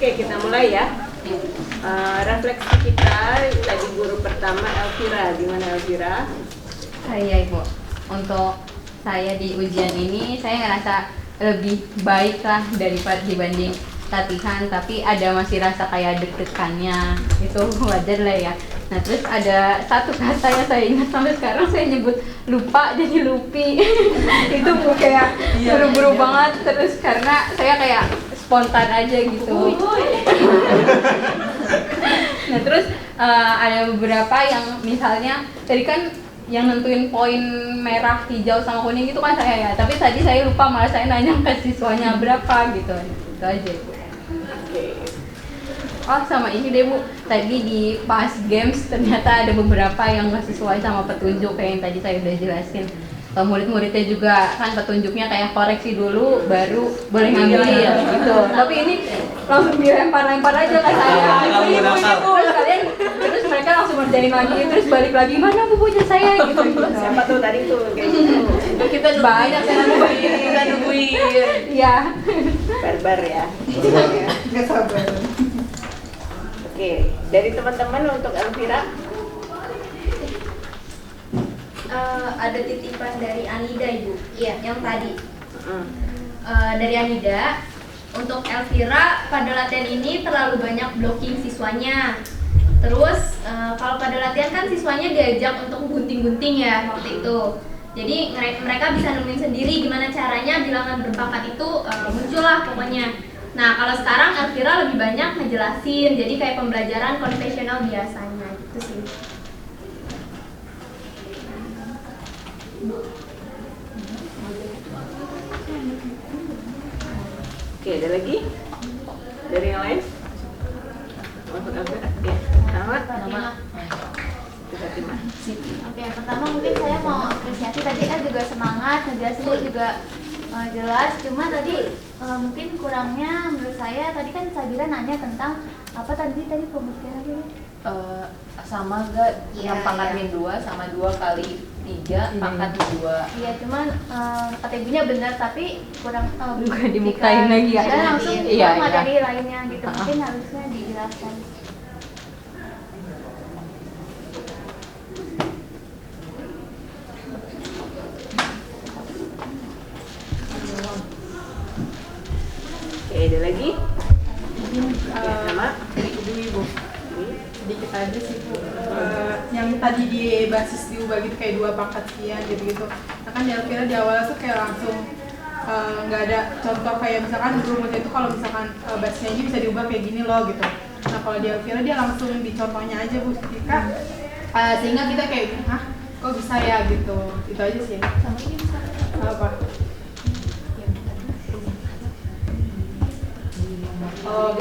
Oke, kita mulai ya. Refleksi kita tadi guru pertama Elvira. Gimana Elvira? Saya Ibu, untuk saya di ujian ini saya ngerasa lebih baik lah daripada dibanding latihan, tapi ada masih rasa kayak deg-degannya, itu wajar lah ya. Nah terus ada satu kata yang saya ingat sampai sekarang, saya nyebut lupa jadi lupi. Itu kayak buru-buru banget, terus karena saya kayak spontan aja gitu. Nah terus ada beberapa yang misalnya tadi kan yang nentuin poin merah, hijau, sama kuning itu kan saya ya, tapi tadi saya lupa, malah saya nanya ke siswanya berapa gitu. Itu aja Bu. Oh sama ini deh Bu, tadi di pas games ternyata ada beberapa yang nggak sesuai sama petunjuk kayak yang tadi saya udah jelasin. Murid-muridnya juga kan petunjuknya kayak koreksi dulu baru boleh ngambil ya gitu. Tapi ini langsung dilempar-lempar aja ke saya. Terus mereka langsung ngerjain lagi, terus balik lagi, mana bukunya saya gitu. Siapa tuh tadi tuh kayak gitu? Kita banyak yang nungguin. Iya. Barbar ya. Nggak sabar. Oke, dari teman-teman untuk Elvira. Ada titipan dari Anida Ibu, iya yang tadi. Dari Anida, untuk Elvira pada latihan ini terlalu banyak blocking siswanya. Terus kalau pada latihan kan siswanya diajak untuk gunting-gunting ya waktu itu. Jadi mereka bisa nemuin sendiri gimana caranya bilangan berpangkat itu muncul lah pokoknya. Nah kalau sekarang Elvira lebih banyak ngejelasin, jadi kayak pembelajaran konvensional biasanya gitu sih. Oke, ada lagi? Dari yang lain? Untuk Elvira? Ya, nama? Fatimah. Oke, pertama mungkin saya mau apresiasi tadi kan juga semangat, ngejelasinnya juga jelas. Cuma tadi mungkin kurangnya menurut saya tadi kan Sabira nanya tentang apa tadi pembuktian lagi? Sama enggak yang pangkat min 2 sama 2 kali 3 pangkat 2. Iya, cuman kata ibunya benar tapi kurang Bukan dimuktain lagi ya. Dan langsung Iya, materi lainnya gitu. Mungkin harusnya dijelaskan. Oke, ada lagi? Nama? Ibu. Sedikit aja sih Bu. Yang tadi di basis diubah gitu kayak 2 pangkat sekian gitu-gitu. Nah kan di Elvira di awal tuh kayak langsung nggak ada contoh kayak misalkan rumusnya itu kalau misalkan basisnya aja bisa diubah kayak gini loh gitu. Nah kalau di Elvira dia langsung di contohnya aja Bu, sehingga kita kayak hah kok bisa ya gitu. Itu aja sih. Sama ini Apa? Oh,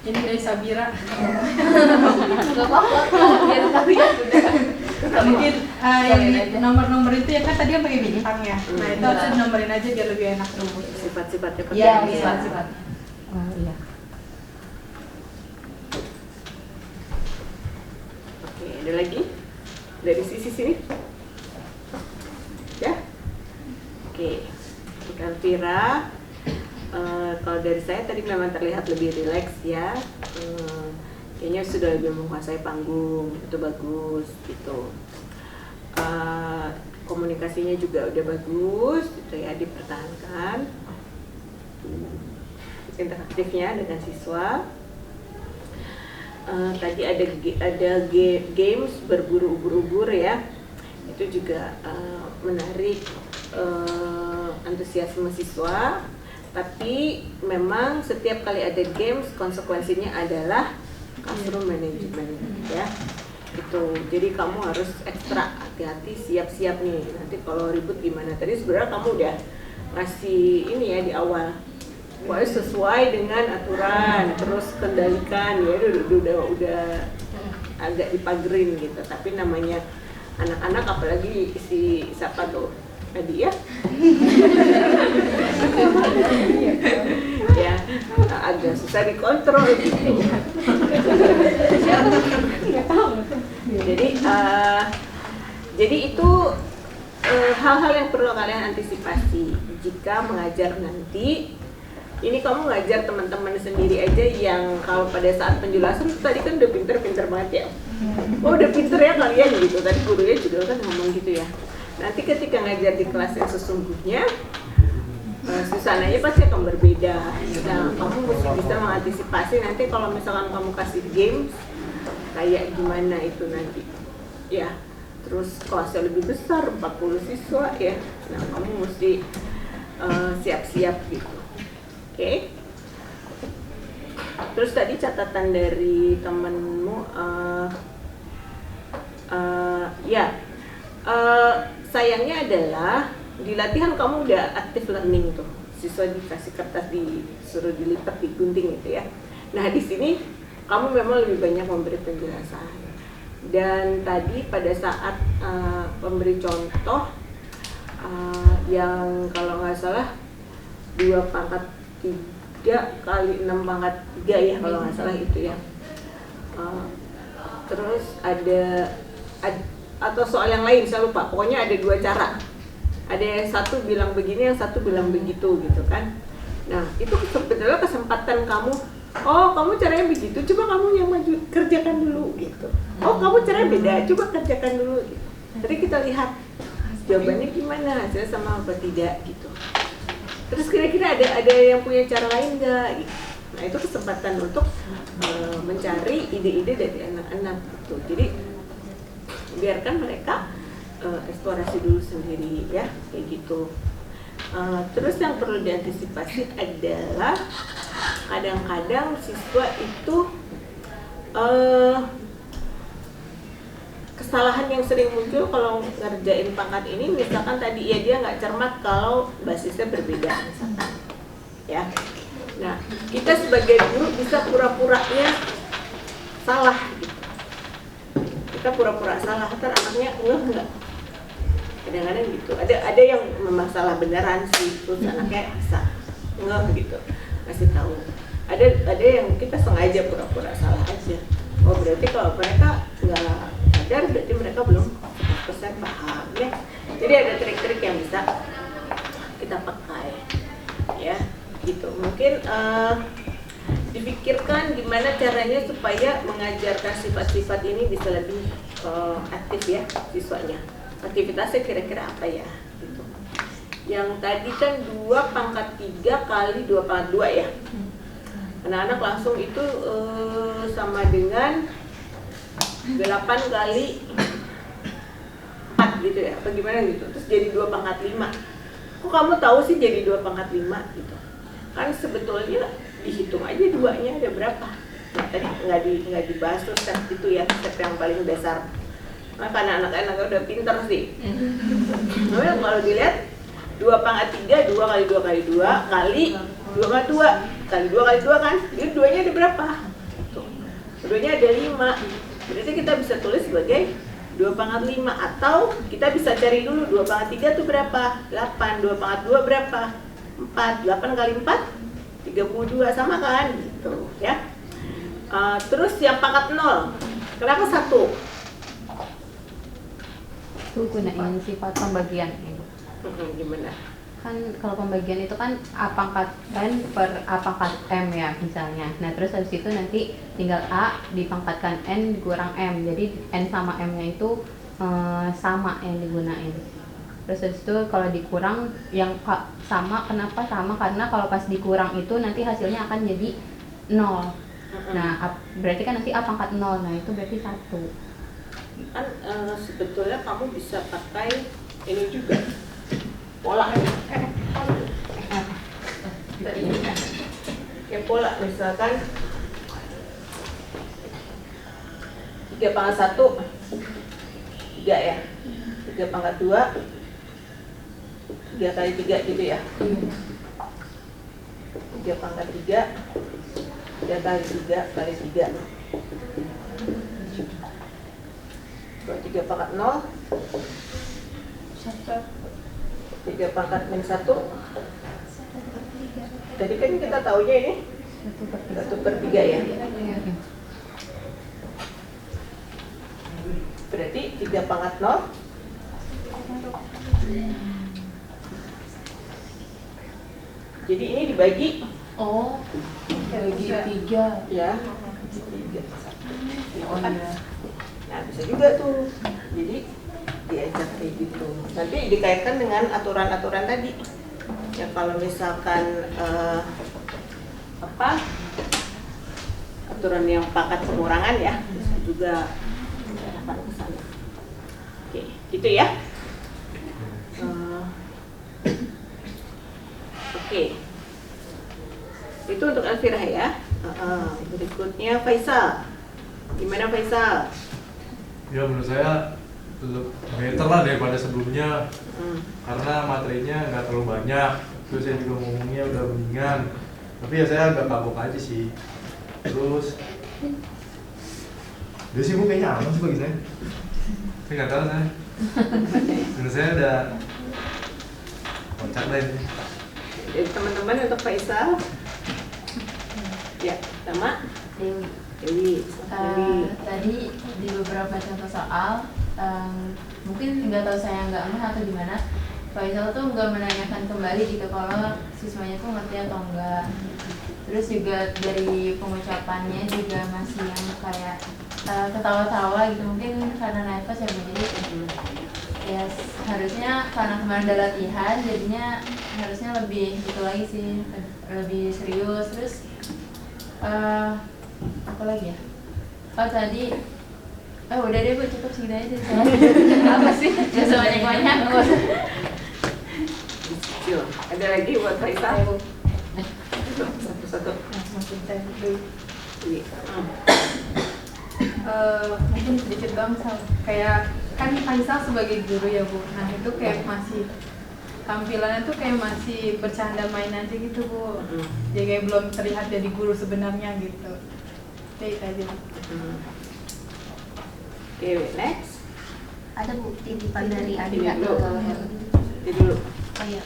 ini dari Sabira. nggak apa-apa, biar tahu ya sudah. Mungkin yang di nomor-nomor itu ya kan tadi yang pakai bintang ya. Nah itu harus dinomborin aja biar lebih enak rumus. Sifat-sifatnya penting. Iya, sifat-sifat. Oh iya. Oke, ada lagi? Dari sisi sini? Ya? Oke, untuk Elvira, kalau dari saya tadi memang terlihat lebih rileks ya. Kayaknya sudah lebih menguasai panggung, itu bagus gitu. Komunikasinya juga udah bagus, gitu ya, dipertahankan. Interaktifnya dengan siswa. Tadi ada games berburu ubur-ubur ya, itu juga menarik antusiasme siswa. Tapi memang setiap kali ada games konsekuensinya adalah classroom management ya. Itu. Jadi kamu harus ekstra hati-hati, siap-siap nih. Nanti kalau ribut gimana? Tadi sebenarnya kamu udah ngasih ini ya di awal. Pokoknya sesuai dengan aturan, terus kendalikan ya, udah agak dipagerin gitu. Tapi namanya anak-anak, apalagi si siapa tuh tadi ya, ya agak susah dikontrol gitu. Jadi itu hal-hal yang perlu kalian antisipasi jika mengajar nanti Ini kamu ngajar teman-teman sendiri aja yang kalau pada saat penjelasan tadi kan udah pinter banget ya. Oh udah pinter ya kalian gitu. Tadi gurunya juga kan ngomong gitu ya. Nanti ketika ngajar di kelas yang sesungguhnya, suasananya pasti akan berbeda. Nah, kamu mesti bisa mengantisipasi nanti kalau misalkan kamu kasih games kayak gimana itu nanti. Ya, terus kelasnya lebih besar, 40 siswa ya. Nah, kamu mesti siap-siap gitu. Oke. Terus tadi catatan dari temenmu, sayangnya adalah di latihan kamu udah active learning tuh, siswa dikasih kertas disuruh dilipat, digunting gitu ya. Nah di sini kamu memang lebih banyak memberi penjelasan. Dan tadi pada saat memberi contoh yang kalau nggak salah 2/3 kali 6/3 ya kalau nggak salah itu ya. Terus ada atau soal yang lain saya lupa. Pokoknya ada 2 cara. Ada yang satu bilang begini, yang satu bilang begitu gitu kan. Nah itu sebetulnya kesempatan kamu. Oh kamu caranya begitu, coba kamu yang maju kerjakan dulu gitu. Oh kamu caranya beda, coba kerjakan dulu gitu. Jadi kita lihat jawabannya gimana, hasilnya sama apa tidak gitu. Terus kira-kira ada yang punya cara lain nggak? Gitu. Nah itu kesempatan untuk mencari ide-ide dari anak-anak gitu. Jadi biarkan mereka eksplorasi dulu sendiri ya kayak gitu. Terus yang perlu diantisipasi adalah kadang-kadang siswa itu kesalahan yang sering muncul kalau ngerjain pangkat ini, misalkan tadi ya dia nggak cermat kalau basisnya berbeda misalkan ya. Nah kita sebagai guru bisa pura-puranya salah gitu. Kita pura-pura salah, ntar anaknya enggak. Kadang-kadang gitu. Ada yang memang salah beneran sih, terus anaknya bisa enggak gitu. Kasih tahu. Ada yang kita sengaja pura-pura salah aja. Oh berarti kalau mereka nggak sadar berarti mereka belum 100% paham ya. Jadi ada trik-trik yang bisa kita pakai ya gitu. Mungkin dipikirkan gimana caranya supaya mengajarkan sifat-sifat ini bisa lebih aktif ya siswanya. Aktivitasnya kira-kira apa ya gitu. Yang tadi kan 2/3 kali 2/2 ya. Anak-anak langsung itu sama dengan 8 kali 4 gitu ya, apa gimana gitu. Terus jadi 2/5. Kok kamu tahu sih jadi 2/5 gitu? Kan sebetulnya dihitung aja duanya ada berapa. Nah, tadi nggak dibahas tuh step itu ya, step yang paling dasar. Nah, karena anak-anak udah pinter sih. Nah, kalau dilihat 2/3 2 kali 2 kali 2 kali 2/2 kali 2 kali 2 kan, jadi duanya ada berapa? Tuh. Duanya ada 5. Berarti kita bisa tulis sebagai 2/5 atau kita bisa cari dulu 2/3 itu berapa? 8. 2/2 berapa? 4. 8 kali 4 32 sama kan gitu ya. Terus yang pangkat 0. Kenapa 1? Itu gunain sifat pembagian Ibu. Gimana? Kan kalau pembagian itu kan A pangkat N per A pangkat M ya misalnya. Nah terus habis itu nanti tinggal A dipangkatkan N dikurang M. Jadi N sama M-nya itu sama yang digunain. Terus habis itu kalau dikurang yang sama, kenapa sama? Karena kalau pas dikurang itu nanti hasilnya akan jadi 0. Nah berarti kan nanti A pangkat 0, nah itu berarti 1. Kan sebetulnya kamu bisa pakai ini juga pola yang pola misalkan 3/1 3 ya, 3/2 3 kali 3 gitu ya. 3/3 3 kali 3 kali 3 kalau 3/0 3/-1 tadi kan kita taunya ini 1/3 ya. Berarti 3/0 jadi ini dibagi Oh, bagi 3. Ya, tiga. Oh iya. Nah, bisa juga tuh. Jadi diajak kayak gitu. Nanti dikaitkan dengan aturan-aturan tadi. Ya kalau misalkan aturan yang pakat pengurangan ya, bisa juga diarahkan ke sana. Oke, gitu ya. Oke. Itu untuk Elvira ya. Berikutnya Faisal. Gimana Faisal? Ya menurut saya tetap better lah daripada sebelumnya, karena materinya nggak terlalu banyak, terus saya juga ngomongnya udah mendingan, tapi ya saya agak kagok aja sih. Terus dia sih kayaknya aman sih bagi saya nggak tahu saya. Menurut saya udah kocak deh. Jadi teman-teman untuk Faisal. Ya, sama Dewi. Dewi. Tadi di beberapa contoh soal, mungkin nggak tahu saya nggak ngeh atau gimana, Faisal tuh nggak menanyakan kembali gitu kalau siswanya tuh ngerti atau enggak. Terus juga dari pengucapannya juga masih yang kayak ketawa-tawa gitu, mungkin karena nervous ya Bu. Jadi ya harusnya karena kemarin ada latihan, jadinya harusnya lebih gitu lagi sih, lebih serius. Terus apa lagi ya? Oh tadi, udah deh Bu, cukup segitu aja sih. Apa sih? Gak usah banyak-banyak. Ada lagi buat Faisal? Satu-satu. Mungkin sedikit dong, kayak kan Faisal sebagai guru ya Bu. Nah itu kayak masih tampilannya tuh kayak masih bercanda main aja gitu Bu. Jadi kayak belum terlihat jadi guru sebenarnya gitu. Kayak itu aja. Oke, next. Ada Bu titipan dari Ini Adira. dulu. Ini dulu. Oh iya.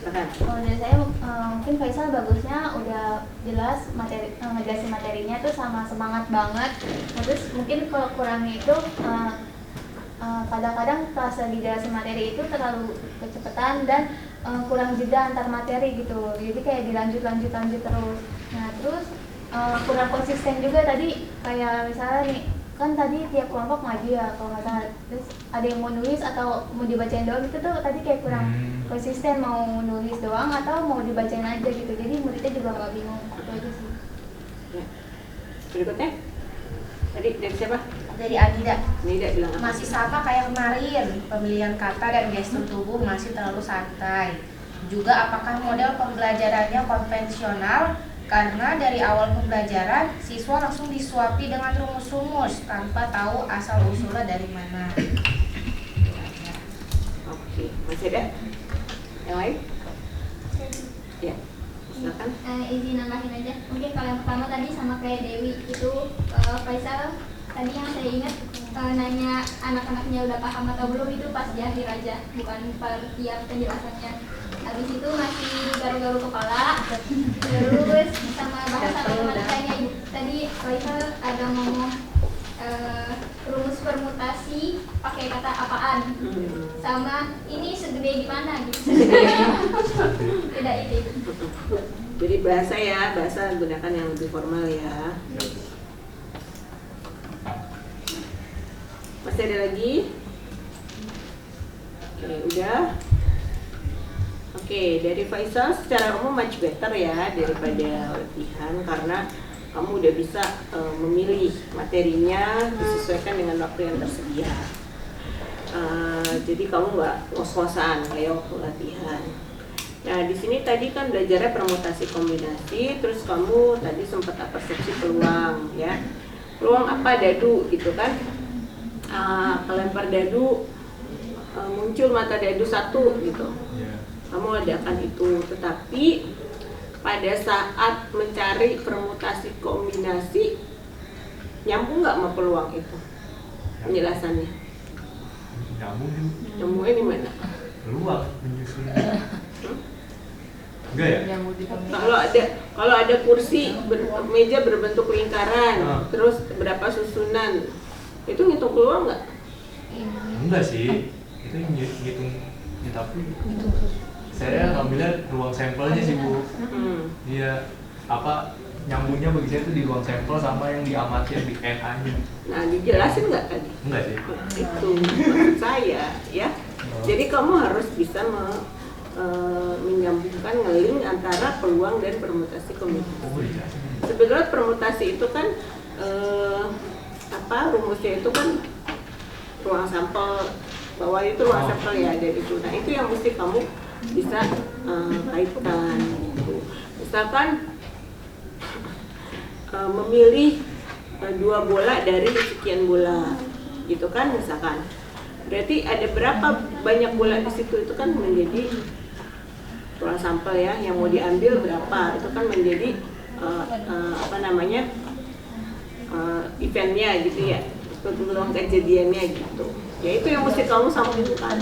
Silakan. Kalau dari saya mungkin Faisal bagusnya udah jelas ngejelasin materinya tuh sama semangat banget. Terus mungkin kalau kurangnya itu kadang-kadang pas lagi jelasin materi itu terlalu kecepatan dan kurang jeda antar materi gitu. Jadi kayak dilanjut terus. Nah terus kurang konsisten juga tadi, kayak misalnya nih kan tadi tiap kelompok maju ya kalau nggak salah, terus ada yang mau nulis atau mau dibacain doang itu tuh tadi kayak kurang konsisten, mau nulis doang atau mau dibacain aja gitu, jadi muridnya juga nggak bingung. Itu aja sih. Ya. Berikutnya tadi dari siapa? Dari Adira. Nida bilang apa? Masih sama kayak kemarin, pemilihan kata dan gestur tubuh masih terlalu santai. Juga apakah model pembelajarannya konvensional? Karena dari awal pembelajaran, siswa langsung disuapi dengan rumus-rumus tanpa tahu asal-usulnya dari mana. Oke, masih ada? Yang lain? Ya, silakan. Izin nambahin aja. Mungkin kalau yang pertama tadi sama kayak Dewi itu, Faisal tadi yang saya ingat nanya anak-anaknya udah paham atau belum itu pas di akhir aja, bukan per tiap penjelasannya. Habis itu masih garu-garu kepala, terus sama bahasa matematikanya Ibu. Tadi Faisal ada ngomong rumus permutasi pakai kata apaan, sama ini segede gimana gitu. Beda itu. Jadi bahasa gunakan yang lebih formal ya. Masih ada lagi? Oke, udah. Oke, dari Faisal secara umum much better ya daripada latihan, karena kamu udah bisa memilih materinya disesuaikan dengan waktu yang tersedia. Jadi kamu nggak ngos-ngosan kayak waktu latihan. Nah, di sini tadi kan belajarnya permutasi kombinasi, terus kamu tadi sempat persepsi peluang ya. Peluang apa? Dadu gitu kan. Kelempar dadu, muncul mata dadu satu gitu. Kamu adakan itu, tetapi pada saat mencari permutasi kombinasi nyambung nggak sama peluang itu penjelasannya? Nyambungnya di mana? Peluang menyusun. Enggak ya? Kalau ada kursi meja berbentuk lingkaran, terus berapa susunan, itu ngitung peluang nggak? Enggak sih, itu ngitung tapi saya ngambilnya ruang sampelnya sih Bu. Dia apa nyambungnya bagi saya itu di ruang sampel sama yang diamati yang di NA-nya. Nah, dijelasin nggak tadi? Enggak sih. Itu maksud saya ya. Jadi kamu harus bisa menyambungkan ngeling antara peluang dan permutasi kombinasi. Sebenarnya permutasi itu kan rumusnya itu kan ruang sampel, bawah itu ruang sampel ya, ada itu. Nah, itu yang mesti kamu bisa kaitkan gitu. Misalkan memilih 2 bola dari sekian bola gitu kan, misalkan berarti ada berapa banyak bola di situ, itu kan menjadi ruang sampel ya, yang mau diambil berapa, itu kan menjadi eventnya gitu ya, peluang kejadiannya gitu ya. Itu yang mesti kamu sambungkan.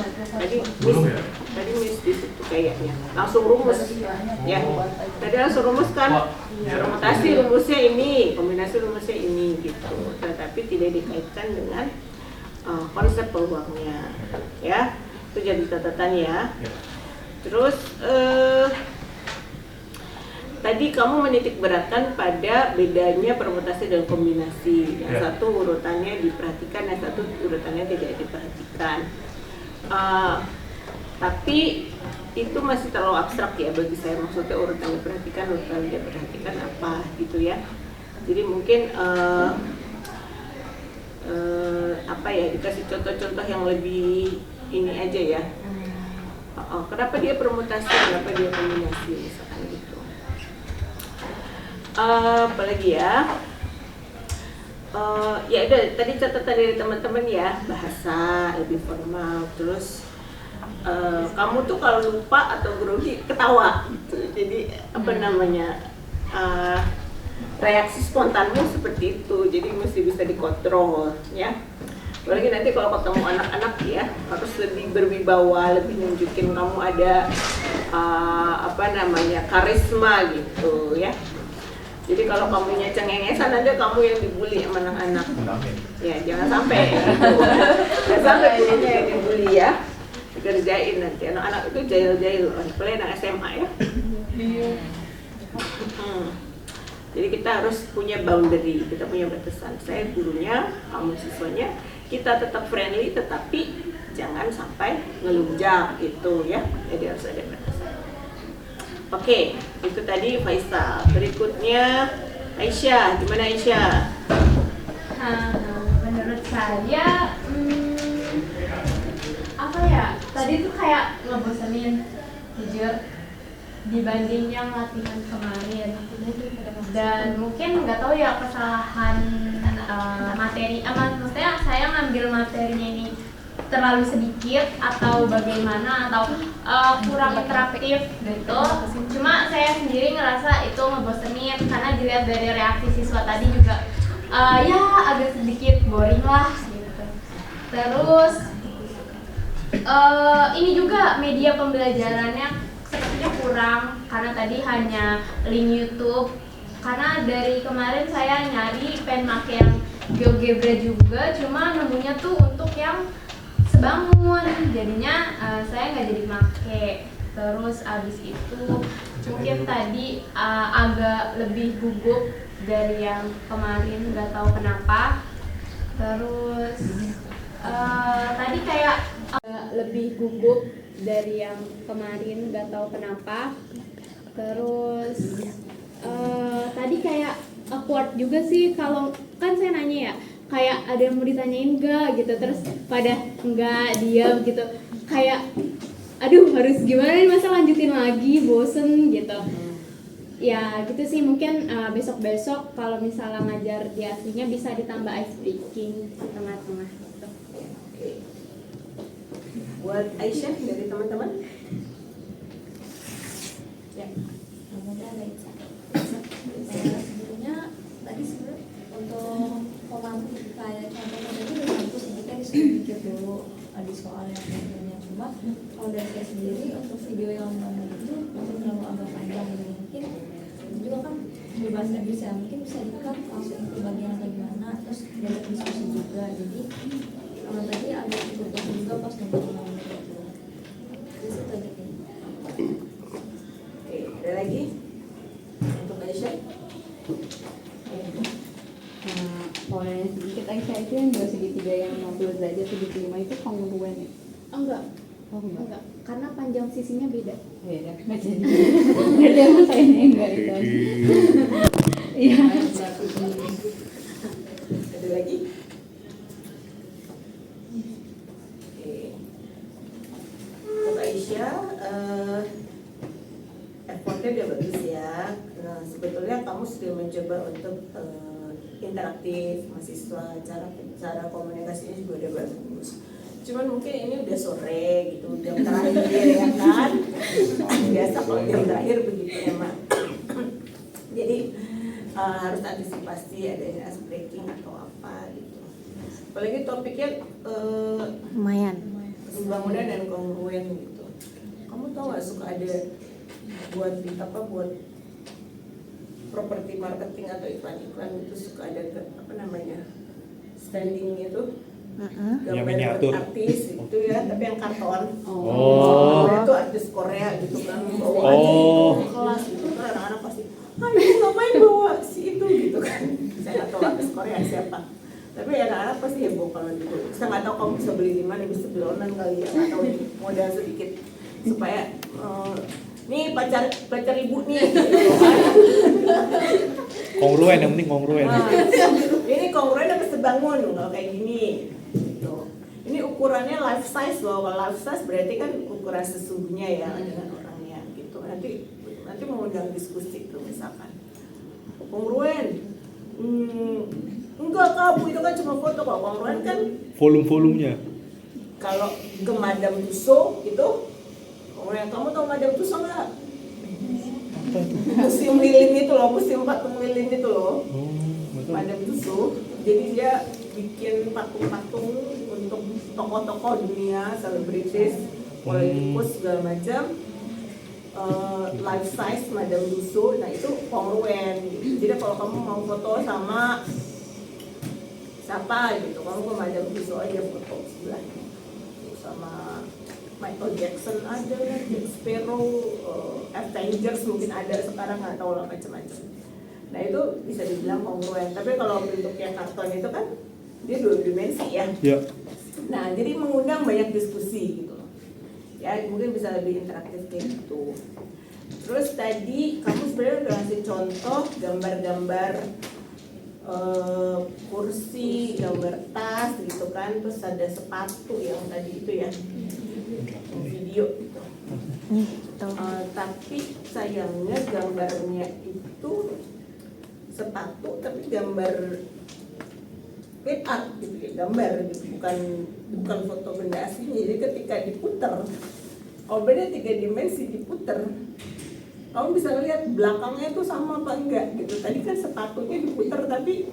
Tadi miss di situ kayaknya langsung rumus ya. Tadi langsung rumus kan, permutasi rumusnya ini, kombinasi rumusnya ini gitu, tetapi tidak dikaitkan dengan konsep peluangnya ya. Itu jadi catatan ya. Terus tadi kamu menitik beratkan pada bedanya permutasi dan kombinasi. Yang satu urutannya diperhatikan, yang satu urutannya tidak diperhatikan. Tapi itu masih terlalu abstrak ya bagi saya. Maksudnya urutan diperhatikan, urutan tidak diperhatikan apa gitu ya. Jadi mungkin dikasih contoh-contoh yang lebih ini aja ya. Kenapa dia permutasi, kenapa dia kombinasi misalkan gitu. Apalagi ya, ya udah tadi catatan dari teman-teman ya, bahasa lebih formal. Terus kamu tuh kalau lupa atau grogi ketawa gitu. Jadi reaksi spontanmu seperti itu, jadi mesti bisa dikontrol ya. Apalagi nanti kalau ketemu anak-anak ya, harus lebih berwibawa, lebih nunjukin kamu ada karisma gitu ya. Jadi kalau kamunya cengengesan, nanti kamu yang dibully sama anak-anak. Ya jangan sampai, jangan sampai gurunya yang dibully ya. Dikerjain nanti anak-anak itu jahil-jahil, apalagi anak SMA ya. Jadi kita harus punya boundary, kita punya batasan. Saya gurunya, kamu siswanya, kita tetap friendly, tetapi jangan sampai ngelunjak gitu ya. Jadi harus ada batasan. Oke, itu tadi Faisal. Berikutnya Aisyah, gimana Aisyah? Menurut saya, tadi tuh kayak ngebosenin, jujur, dibanding yang latihan kemarin. Dan mungkin nggak tahu ya kesalahan materi, maksudnya saya ngambil materinya ini terlalu sedikit atau bagaimana, atau kurang interaktif gitu. Cuma saya sendiri ngerasa itu ngebosenin karena dilihat dari reaksi siswa tadi juga ya agak sedikit boring lah gitu. Terus ini juga media pembelajarannya sepertinya kurang karena tadi hanya link YouTube. Karena dari kemarin saya nyari pengen make yang GeoGebra juga, cuma nemunya tuh untuk yang sebangun, jadinya saya nggak jadi make. Terus abis itu mungkin tadi agak lebih gugup dari yang kemarin, nggak tahu kenapa. Terus tadi kayak lebih gugup dari yang kemarin, nggak tahu kenapa. Terus tadi kayak awkward juga sih, kalau kan saya nanya ya, kayak ada yang mau ditanyain enggak gitu, terus pada enggak, diam gitu, kayak aduh harus gimana nih, masa lanjutin lagi, bosen gitu ya gitu sih. Mungkin besok-besok kalau misalnya ngajar di aslinya bisa ditambah ice breaking di tengah-tengah gitu. Buat Aisyah dari teman-teman ya. Sebelumnya tadi sebenarnya untuk pemantau kayak contohnya tadi udah bagus, kita disuruh mikir dulu di soal yang sebenarnya. Cuma kalau dari saya sendiri untuk video yang mana itu mungkin terlalu agak panjang, jadi mungkin juga kan bebasnya mungkin bisa dikat langsung ke bagian bagaimana, terus diajak diskusi juga. Jadi kalau tadi agak ikut juga pas nonton gitu. Jadi itu aja. Polanya sedikit Aisyah, itu yang dua segitiga yang 50 derajat 75 itu kongruen ya? Enggak. Oh enggak. Enggak. Karena panjang sisinya beda. Beda, nggak jadi. Berarti emang sayangnya enggak itu aja. Iya. Ada lagi? Oke. Untuk Aisyah, effortnya udah bagus ya. Nah, sebetulnya kamu sudah mencoba untuk interaktif mahasiswa, cara komunikasinya juga udah bagus. Cuman mungkin ini udah sore gitu, jam terakhir ya kan. Biasa kalau jam terakhir begitu emang. Jadi harus antisipasi adanya ice breaking atau apa gitu. Apalagi topiknya Lumayan. pembangunan dan kongruen gitu. Kamu tau gak suka ada buat properti marketing atau iklan-iklan itu suka ada standing itu Yang miniatur. artis itu ya, tapi yang karton. Oh. Itu artis Korea gitu kan, bawa Oh. aja gitu, kelas gitu kan, anak-anak pasti ibu ngapain bawa si itu gitu kan. Saya nggak tahu artis Korea siapa, tapi anak-anak pasti heboh kalau gitu. Saya nggak tahu kamu bisa beli di mana, bisa beli online kali ya, nggak tahu nih, modal sedikit supaya nih pacar ibu nih gitu. Kongruen, yang penting kongruen. Nah, ini kongruen apa sebangun kalau kayak gini gitu. Ini ukurannya life size loh. Kalau life size berarti kan ukuran sesungguhnya ya dengan orangnya gitu. Nanti mau undang diskusi tuh misalkan kongruen. Enggak kamu itu kan cuma foto. Kalau kongruen kan Volume-volumenya. kalau ke Madame Tussauds itu kongruen. Kamu tahu Madame Tussauds nggak? Museum lilin itu loh, museum patung lilin itu loh. Madame Tussauds. Jadi dia bikin patung-patung untuk tokoh-tokoh dunia, selebritis, politikus segala macam. Life size Madame Tussauds, nah itu kongruen. Jadi kalau kamu mau foto sama siapa gitu, kamu ke Madame Tussauds aja foto sebelah. Sama Michael Jackson ada, Jack Sparrow, Avengers mungkin ada sekarang, nggak tahu lah macam-macam. Nah itu bisa dibilang kongruen. Tapi kalau bentuknya karton itu kan dia 2 dimensi ya. Ya. Nah jadi mengundang banyak diskusi gitu. Ya mungkin bisa lebih interaktif kayak gitu. Terus tadi kamu sebenarnya udah ngasih contoh gambar-gambar kursi, gambar tas gitu kan. Terus ada sepatu yang tadi itu ya, video gitu. Tapi sayangnya gambarnya itu sepatu tapi gambar clip art gitu ya, gambar gitu, bukan foto benda aslinya. Jadi ketika diputer, kalau beda 3 dimensi diputer, kamu bisa lihat belakangnya itu sama apa enggak gitu. Tadi kan sepatunya diputer tapi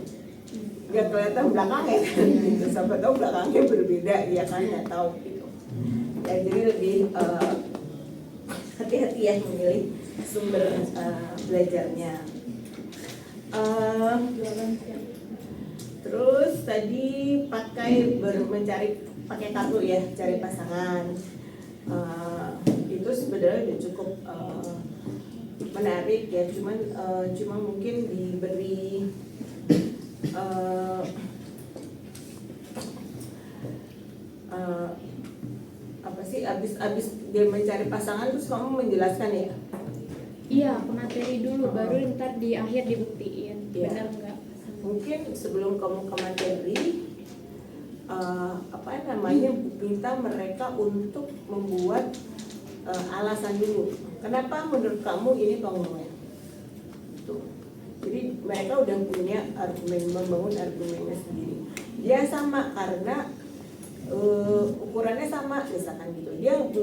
nggak kelihatan belakangnya kan gitu. Siapa tahu belakangnya berbeda ya kan, nggak tahu gitu. Ya, jadi lebih hati-hati ya memilih sumber belajarnya. Terus tadi mencari pakai kartu ya, cari pasangan. Itu sebenarnya udah cukup menarik ya, cuma mungkin diberi apa sih, abis dia mencari pasangan terus kamu menjelaskan ya? Iya, ke materi dulu, baru ntar di akhir dibuktiin benar enggak. Mungkin sebelum kamu ke materi, minta mereka untuk membuat alasan dulu. Kenapa menurut kamu ini kongruen? Tuh. Jadi mereka udah punya argumen, membangun argumennya sendiri. Dia sama karena ukurannya sama misalkan gitu.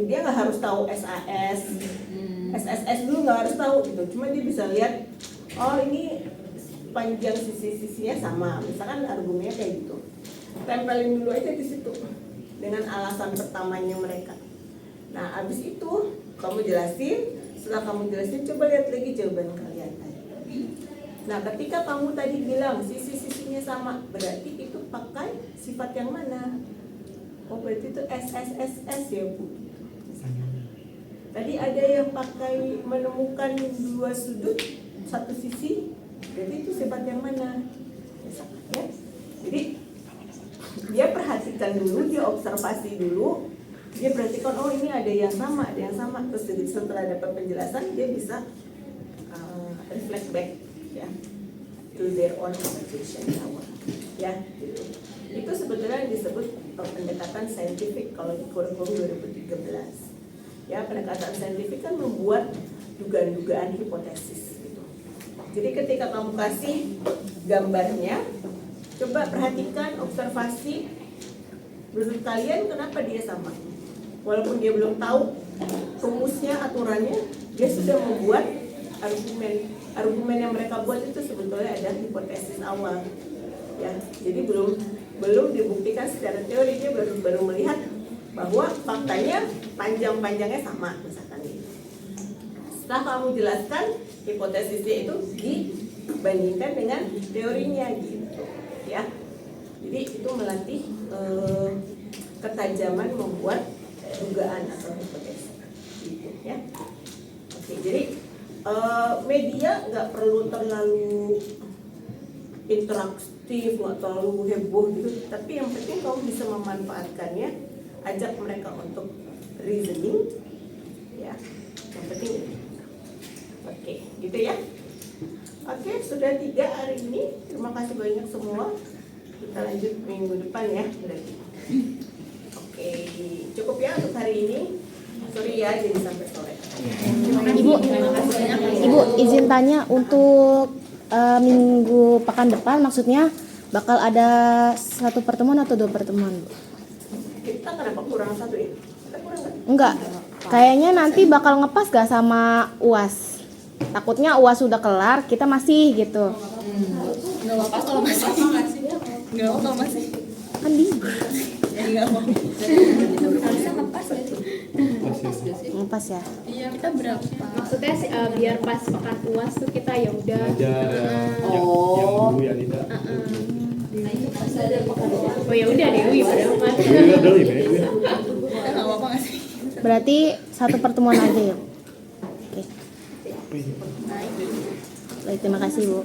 Dia nggak harus tahu SAS, SSS dulu nggak harus tahu gitu. Cuma dia bisa lihat, oh ini panjang sisi-sisinya sama. Misalkan argumennya kayak gitu. Tempelin dulu aja di situ dengan alasan pertamanya mereka. Nah, abis itu kamu jelasin. Setelah kamu jelasin, coba lihat lagi jawaban kalian tadi. Nah, ketika kamu tadi bilang sisi-sisinya sama, berarti itu pakai sifat yang mana? Oh, berarti itu SSSS ya, Bu. Tadi ada yang pakai menemukan 2 sudut, 1 sisi, berarti itu sifat yang mana? Misalkan. perhatikan dulu, dia observasi dulu, dia perhatikan oh ini ada yang sama, terus setelah dapat penjelasan dia bisa reflect back ya to their own conversation ya gitu. Itu sebetulnya disebut pendekatan saintifik kalau di kurikulum 2013 ya. Pendekatan saintifik kan membuat dugaan-dugaan hipotesis gitu. Jadi ketika kamu kasih gambarnya, coba perhatikan, observasi, menurut kalian kenapa dia sama, walaupun dia belum tahu rumusnya, aturannya, dia sudah membuat argumen yang mereka buat itu sebetulnya ada hipotesis awal ya. Jadi belum dibuktikan secara teori, dia baru melihat bahwa faktanya panjangnya sama misalkan gitu. Setelah kamu jelaskan hipotesisnya itu dibandingkan dengan teorinya gitu ya. Jadi itu melatih ketajaman membuat dugaan atau hipotesis gitu ya. Oke, jadi media nggak perlu terlalu interaktif, nggak terlalu heboh gitu, tapi yang penting kamu bisa memanfaatkannya, ajak mereka untuk reasoning ya, yang penting. Oke, gitu ya. Oke, sudah 3 hari ini, terima kasih banyak semua, kita lanjut minggu depan ya berarti. Oke, cukup ya untuk hari ini. Sorry ya, jadi sampai sore. Ibu izin tanya untuk minggu pekan depan, maksudnya bakal ada 1 pertemuan atau 2 pertemuan, Bu? Kita kenapa kurang 1 ya? Kita kurang nggak? Enggak, kayaknya nanti bakal ngepas gak sama UAS. Takutnya UAS sudah kelar, kita masih gitu. Nggak apa-apa kalau masih. Nggak apa-apa kalau masih. Kan libur. Jadi nggak apa-apa. Harusnya ngepas ya. Ngepas ya. Iya, kita berapa? Maksudnya biar pas pekan UAS tuh kita ya udah. yang dulu ya tidak. Oh ya udah Dewi padahal kan. Kita nggak apa-apa nggak sih? Berarti 1 pertemuan aja ya. Oke. Baik, terima kasih Bu.